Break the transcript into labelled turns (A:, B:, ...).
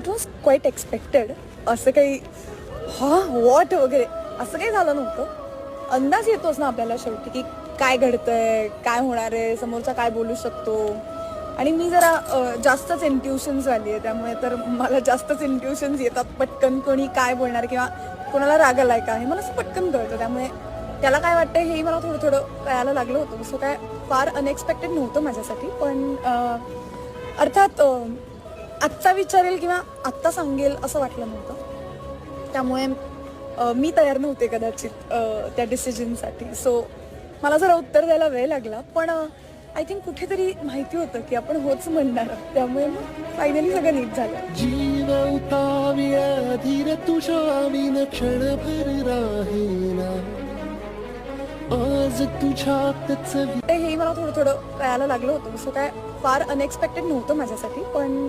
A: It was quite expected. असं काही what वगैरे असं काही झालं नव्हतं. अंदाज येतोच ना आपल्याला शेवटी की काय घडतंय, काय होणार आहे, समोरचा काय बोलू शकतो. आणि मी जरा जास्तच इंट्युशन्स वाली आहे, त्यामुळे तर मला जास्तच इंट्युशन्स येतात पटकन. कोणी काय बोलणार किंवा कोणाला राग आलाय का हे मला असं पटकन कळतं. त्यामुळे त्याला काय वाटतं हेही मला थोडं थोडं कळायला लागलं होतं. सो काय फार अनएक्सपेक्टेड नव्हतं माझ्यासाठी. पण अर्थात आत्ता विचारेल किंवा आत्ता सांगेल असं वाटलं नव्हतं. त्यामुळे मी तयार नव्हते कदाचित त्या डिसिजनसाठी. सो मला जरा उत्तर द्यायला वेळ लागला. पण आय थिंक कुठेतरी माहिती होतं की आपण होच म्हणणार. त्यामुळे मग फायनली सगळं नीट झालं.
B: जीव उताविया धीर तुझ्या विन क्षणभर राहीना आज तुझ्यातच
A: हेही मला थोडं थोडं कळायला लागलं होतं. सो काय फार अनएक्सपेक्टेड नव्हतं माझ्यासाठी. पण